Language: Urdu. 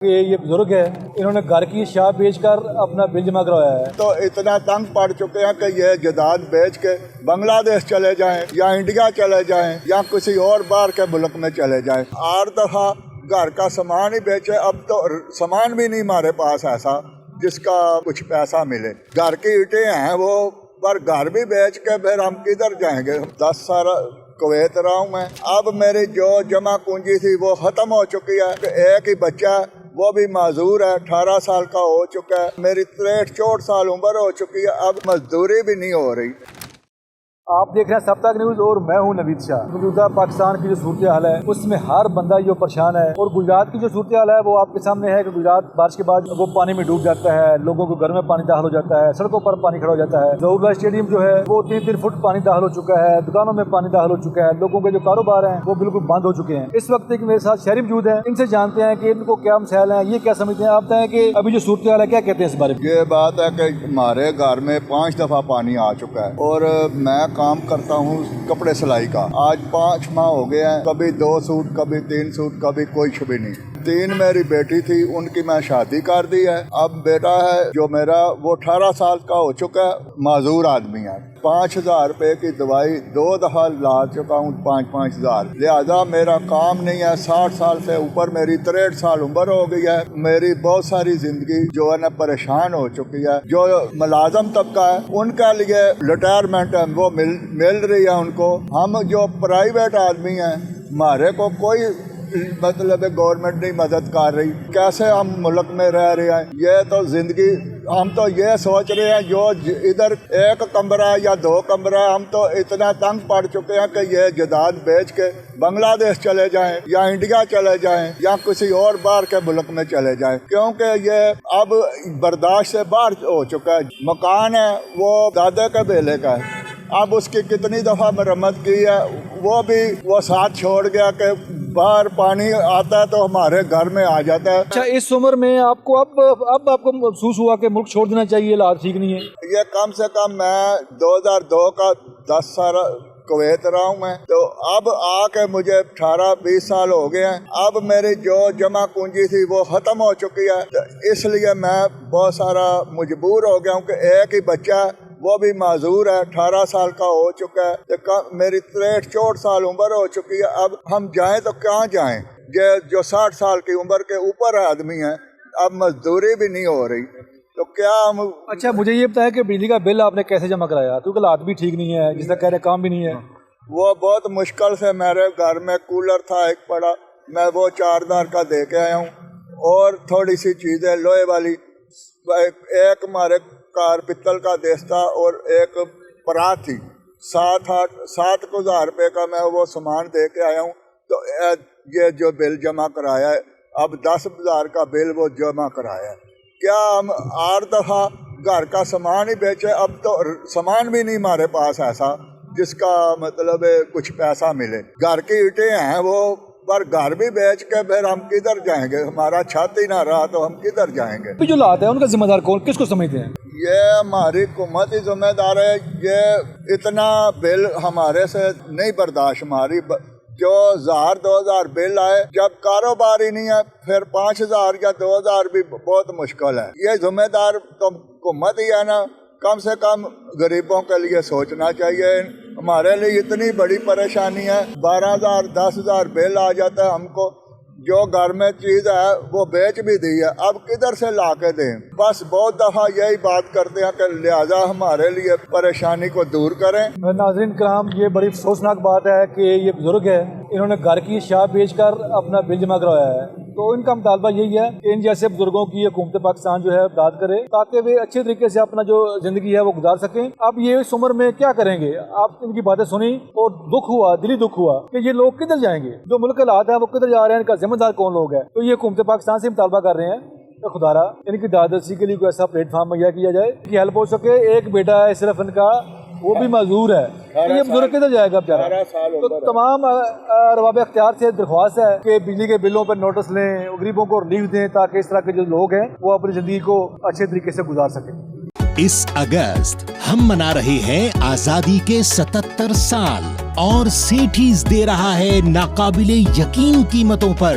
کہ یہ بزرگ ہے، انہوں نے گھر کی شاہ بیچ کر اپنا بل جمع کروایا ہے، تو اتنا تنگ پڑ چکے ہیں کہ یہ جائیداد بیچ کے بنگلہ دیش چلے جائیں یا انڈیا چلے جائیں یا کسی اور باہر کے ملک میں چلے جائیں۔ 8 دفعہ گھر کا سامان ہی بیچے، اب تو سامان بھی نہیں ہمارے پاس ایسا جس کا کچھ پیسہ ملے۔ گھر کی اینٹیں ہیں وہ، پر گھر بھی بیچ کے پھر ہم کدھر جائیں گے؟ 10 سال کویت رہا ہوں میں، اب میری جو جمع پونجی تھی وہ ختم ہو چکی ہے۔ ایک ہی بچہ وہ بھی معذور ہے، 18 سال کا ہو چکا ہے، میری 63-64 سال عمر ہو چکی ہے، اب مزدوری بھی نہیں ہو رہی۔ آپ دیکھ رہے ہیں سب تک نیوز اور میں ہوں نوید شاہ۔ موجودہ پاکستان کی جو صورتحال ہے اس میں ہر بندہ جو پریشان ہے، اور گجرات کی جو صورتحال ہے وہ آپ کے سامنے ہے کہ گجرات بارش کے بعد وہ پانی میں ڈوب جاتا ہے، لوگوں کو گھر میں پانی داخل ہو جاتا ہے، سڑکوں پر پانی کھڑا ہو جاتا ہے۔ ظہور اللہ اسٹیڈیم جو ہے وہ 3-3 فٹ پانی داخل ہو چکا ہے، دکانوں میں پانی داخل ہو چکا ہے، لوگوں کے جو کاروبار ہیں وہ بالکل بند ہو چکے ہیں۔ اس وقت ایک میرے ساتھ شہری موجود ہیں، ان سے جانتے ہیں کہ ان کو کیا مسائل ہیں، یہ کیا سمجھتے ہیں۔ آپ بتائیں کہ ابھی جو صورتحال ہے کیا کہتے ہیں اس بارے میں؟ یہ بات ہے کہ ہمارے گھر میں 5 دفعہ پانی آ چکا ہے، اور میں کام کرتا ہوں کپڑے سلائی کا۔ آج 5 ماہ ہو گئے ہیں، کبھی 2 سوٹ، کبھی 3 سوٹ، کبھی کوئی شبی نہیں۔ 3 میری بیٹی تھی، ان کی میں شادی کر دی ہے۔ اب بیٹا ہے جو میرا وہ 18 سال کا ہو چکا ہے، معذور آدمی ہے۔ 5000 روپے کی دوائی 2 دفعہ لا چکا ہوں، 5-5 ہزار، لہذا میرا کام نہیں ہے۔ 60 سال سے اوپر میری 63 سال عمر ہو گئی ہے، میری بہت ساری زندگی جو ہے نا پریشان ہو چکی ہے۔ جو ملازم طبقہ ہے ان کے لیے ریٹائرمنٹ ہے وہ مل رہی ہے ان کو، ہم جو پرائیویٹ آدمی ہیں ہمارے کو کوئی مطلب گورنمنٹ نہیں مدد کر رہی۔ کیسے ہم ملک میں رہ رہے ہیں؟ یہ تو زندگی، ہم تو یہ سوچ رہے ہیں جو ادھر 1 کمرہ ہے یا 2 کمرہ ہے، ہم تو اتنا تنگ پڑ چکے ہیں کہ یہ جائیداد بیچ کے بنگلہ دیش چلے جائیں یا انڈیا چلے جائیں یا کسی اور باہر کے ملک میں چلے جائیں، کیونکہ یہ اب برداشت سے باہر ہو چکا ہے۔ مکان ہے وہ دادے کے بیلے کا ہے، اب اس کی کتنی دفعہ مرمت کی ہے، وہ بھی وہ ساتھ چھوڑ گیا کہ باہر پانی آتا ہے تو ہمارے گھر میں آ جاتا ہے۔ اچھا، اس عمر میں آپ کو اب آپ کو محسوس ہوا کہ ملک چھوڑ دینا چاہیے، حالات ٹھیک نہیں ہے؟ یہ کم سے کم میں 2002 کا 10 سال کویت رہا ہوں میں، تو اب آ کے مجھے 18-20 سال ہو گئے ہیں، اب میری جو جمع پونجی تھی وہ ختم ہو چکی ہے، تو اس لیے میں بہت سارا مجبور ہو گیا ہوں کہ ایک ہی بچہ وہ بھی معذور ہے، 18 سال کا ہو چکا ہے، میری 63-64 سال عمر ہو چکی ہے۔ اب ہم جائیں تو کہاں جائیں؟ یہ جو 60 سال کی عمر کے اوپر آدمی ہیں، اب مزدوری بھی نہیں ہو رہی، تو کیا ہم؟ اچھا، مجھے یہ بتائیں کہ بجلی کا بل آپ نے کیسے جمع کرایا؟ کیونکہ حالات بھی ٹھیک نہیں ہے، جس طرح کہہ رہے کام بھی نہیں ہے۔ وہ بہت مشکل سے، میرے گھر میں کولر تھا ایک پڑا، میں وہ 4000 کا دے کے آیا ہوں، اور تھوڑی سی چیزیں لوہے والی، ایک ہمارے کار پتل کا دیستہ اور ایک پرات تھی، 7,000 روپے کا میں وہ سامان دے کے آیا ہوں۔ تو یہ جو بل جمع کرایا ہے، اب 10,000 کا بل وہ جمع کرایا ہے۔ کیا ہم 8 دفعہ گھر کا سامان ہی بیچے، اب تو سامان بھی نہیں ہمارے پاس ایسا جس کا مطلب کچھ پیسہ ملے۔ گھر کی اینٹیں ہیں وہ، پر گھر بھی بیچ کے پھر ہم کدھر جائیں گے؟ ہمارا چھت ہی نہ رہا تو ہم کدھر جائیں گے؟ جو حالات ہے ان کا ذمہ دار کون، کس کو سمجھتے ہیں؟ یہ ہماری حکومت ہی ذمہ دار ہے۔ یہ اتنا بل ہمارے سے نہیں برداشت، ہماری جو 1000-2000 بل آئے، جب کاروبار ہی نہیں ہے پھر 5000 یا 2000 بھی بہت مشکل ہے۔ یہ ذمہ دار تو حکومت ہی ہے نا، کم سے کم غریبوں کے لیے سوچنا چاہیے۔ ہمارے لیے اتنی بڑی پریشانی ہے، 12,000 10,000 بل آ جاتا ہے ہم کو، جو گھر میں چیز ہے وہ بیچ بھی دی ہے، اب کدھر سے لا کے دیں؟ بس بہت دفعہ یہی بات کرتے ہیں کہ لہذا ہمارے لیے پریشانی کو دور کریں۔ ناظرین کرام، یہ بڑی افسوسناک بات ہے کہ یہ بزرگ ہے، انہوں نے گھر کی شاہ بیچ کر اپنا بل جمع کروایا ہے، تو ان کا مطالبہ یہی ہے کہ ان جیسے بزرگوں کی حکومت پاکستان جو ہے امداد کرے، تاکہ وہ اچھے طریقے سے اپنا جو زندگی ہے وہ گزار سکیں۔ اب یہ اس عمر میں کیا کریں گے؟ آپ ان کی باتیں سنی اور دکھ ہوا، دلی دکھ ہوا کہ یہ لوگ کدھر جائیں گے؟ جو ملک کے حالات ہیں وہ کدھر جا رہے ہیں، ان کا ذمہ دار کون لوگ ہیں؟ تو یہ حکومت پاکستان سے مطالبہ کر رہے ہیں کہ خدا ان کی دادرسی کے لیے کوئی ایسا پلیٹ فارم مہیا کیا جائے کہ ہیلپ ہو سکے۔ ایک بیٹا ہے صرف ان کا، وہ بھی معذور ہے، تو یہ بزرگ کدھر جائے گا بیچارہ؟ تو تمام ارباب اختیار سے درخواست ہے کہ بجلی کے بلوں پر نوٹس لیں، غریبوں کو ریلیف دیں، تاکہ اس طرح کے جو لوگ ہیں وہ اپنی زندگی کو اچھے طریقے سے گزار سکیں۔ اس اگست ہم منا رہے ہیں آزادی کے 77 سال، اور سیٹھیز دے رہا ہے ناقابل یقین قیمتوں پر